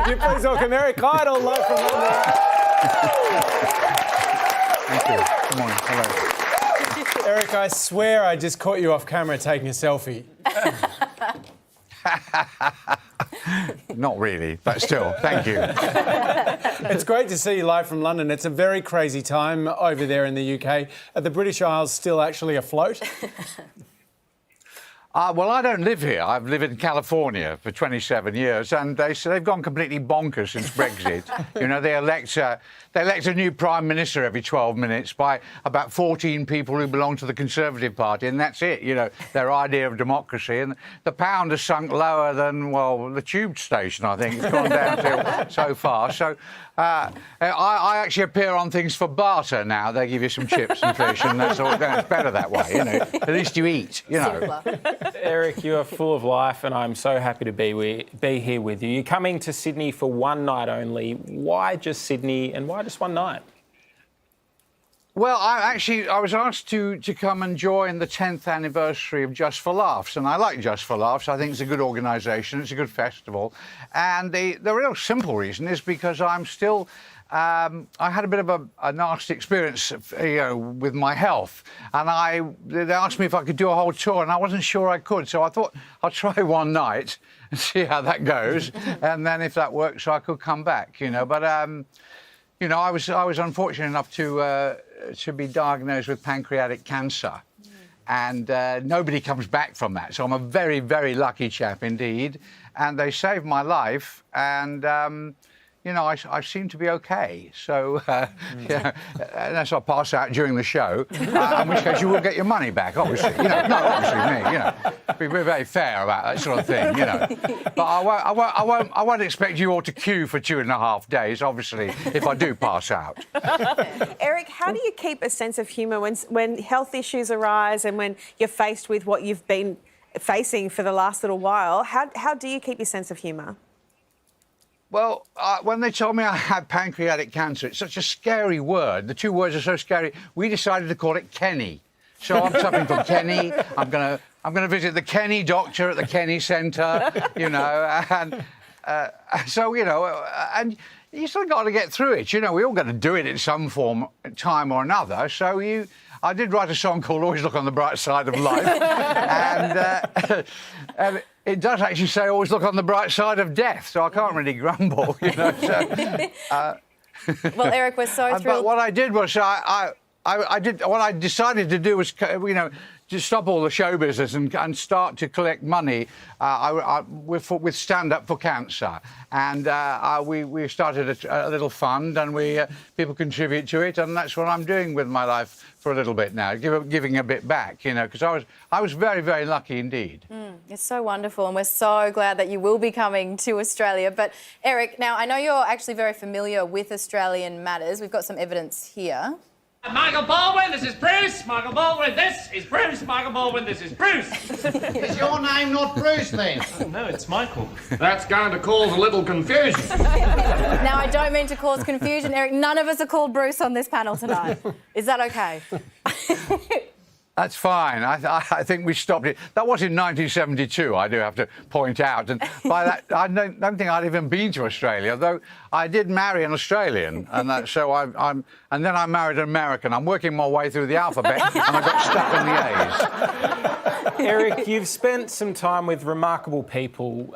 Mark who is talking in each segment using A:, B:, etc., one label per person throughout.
A: Could you please welcome Eric Idle live from London?
B: Thank you. Good morning. Hello.
A: Eric, I swear I just caught you off camera taking a selfie.
B: Not really, but still, thank you.
A: It's great to see you live from London. It's a very crazy time over there in the UK. Are the British Isles still actually afloat?
B: Well, I don't live here. I've lived in California for 27 years, and they've gone completely bonkers since Brexit. You know, they elect a new prime minister every 12 minutes by about 14 people who belong to the Conservative Party, and that's it. You know, their idea of democracy. And the pound has sunk lower than, well, the tube station, I think. It's gone downhill so far. So I actually appear on things for barter now. They give you some chips and fish, and that's all. It's better that way, you know. At least you eat, you know.
A: Eric, you are full of life, and I'm so happy to be here with you. You're coming to Sydney for one night only. Why just Sydney, and why just one night?
B: Well, I was asked to come and join the 10th anniversary of Just for Laughs, and I like Just for Laughs. I think it's a good organisation, it's a good festival, and the real simple reason is because I'm still. I had a bit of a nasty experience, you know, with my health, and they asked me if I could do a whole tour, and I wasn't sure I could, so I thought I'll try one night and see how that goes, and then if that works, I could come back, you know. But you know, I was unfortunate enough to be diagnosed with pancreatic cancer, and nobody comes back from that. So I'm a very, very lucky chap indeed, and they saved my life, and. You know, I seem to be okay. So, yeah, unless I pass out during the show, in which case you will get your money back, obviously. You know, no, obviously me. You know, we're very fair about that sort of thing. You know, but I won't expect you all to queue for 2.5 days, obviously, if I do pass out.
C: Eric, how do you keep a sense of humour when health issues arise and when you're faced with what you've been facing for the last little while? How do you keep your sense of humour?
B: Well, when they told me I had pancreatic cancer, it's such a scary word. The two words are so scary. We decided to call it Kenny. So I'm suffering from Kenny. I'm gonna visit the Kenny doctor at the Kenny Centre, you know, and so you know, and you still got to get through it. You know, we all got to do it in some form, time or another. So I did write a song called "Always Look on the Bright Side of Life," and it does actually say "Always look on the bright side of death," so I can't really grumble, you know. So,
D: well, Eric, we're so thrilled.
B: But what I did was what I decided to do was, you know, to stop all the show business and start to collect money with Stand Up for Cancer, and we started a little fund, and people contribute to it, and that's what I'm doing with my life for a little bit now, giving a bit back, you know, because I was very, very lucky indeed.
D: It's so wonderful, and we're so glad that you will be coming to Australia. But Eric, now I know you're actually very familiar with Australian matters. We've got some evidence here.
E: Michael Baldwin, this is Bruce. Michael Baldwin, this is Bruce. Michael Baldwin, this is Bruce.
F: Is your name not Bruce then?
E: No, it's Michael. That's going to cause a little confusion.
D: Now, I don't mean to cause confusion, Eric. None of us are called Bruce on this panel tonight. Is that okay?
B: That's fine. I think we stopped it. That was in 1972, I do have to point out. And by that, I don't think I'd even been to Australia, though I did marry an Australian. And and then I married an American. I'm working my way through the alphabet, and I got stuck in the A's.
A: Eric, you've spent some time with remarkable people,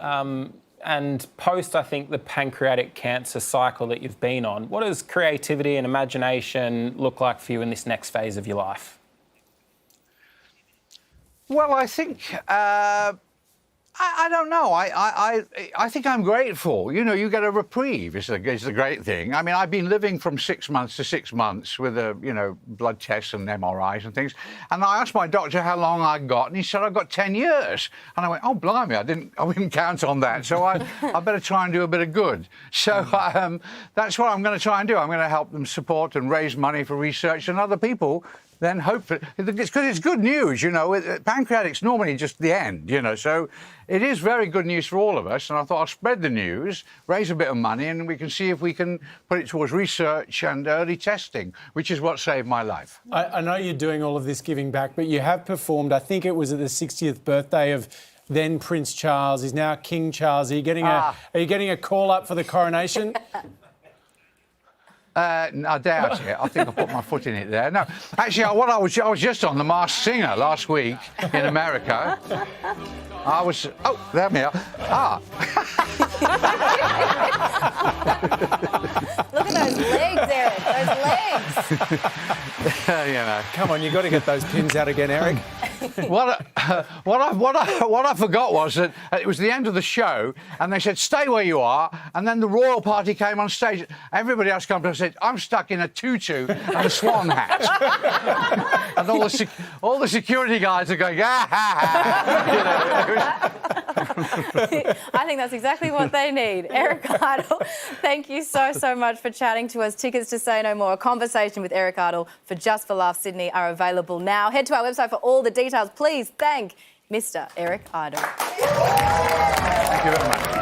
A: and post, I think, the pancreatic cancer cycle that you've been on, what does creativity and imagination look like for you in this next phase of your life?
B: Well, I think I don't know. I think I'm grateful. You know, you get a reprieve. It's a great thing. I mean, I've been living from 6 months to 6 months with blood tests and MRIs and things. And I asked my doctor how long I got, and he said I got 10 years. And I went, oh blimey, I didn't count on that. So I better try and do a bit of good. So that's what I'm going to try and do. I'm going to help them support and raise money for research, and other people then hopefully, because it's good news, you know. Pancreatic's normally just the end, you know, so it is very good news for all of us, and I thought I'll spread the news, raise a bit of money, and we can see if we can put it towards research and early testing, which is what saved my life.
A: I know you're doing all of this giving back, but you have performed, I think it was at the 60th birthday of
G: then Prince Charles. He's now King Charles. Are you getting a call up for the coronation?
B: I doubt it. I think I put my foot in it there. No, actually, I was just on The Masked Singer last week in America. I was. Oh, there we are.
D: Look at those legs, Eric. Those legs.
B: You know.
G: Come on, you've got to get those pins out again, Eric.
B: What I forgot was that it was the end of the show, and they said, "Stay where you are." And then the royal party came on stage. Everybody else came up and said, "I'm stuck in a tutu and a swan hat." And all the security guys are going, "Ah ha ha."
D: I think that's exactly what they need. Eric Idle, thank you so much for chatting to us. Tickets to Say No More, a conversation with Eric Idle for Just for Laughs Sydney are available now. Head to our website for all the details. Please thank Mr. Eric Idle.
B: Thank you very much.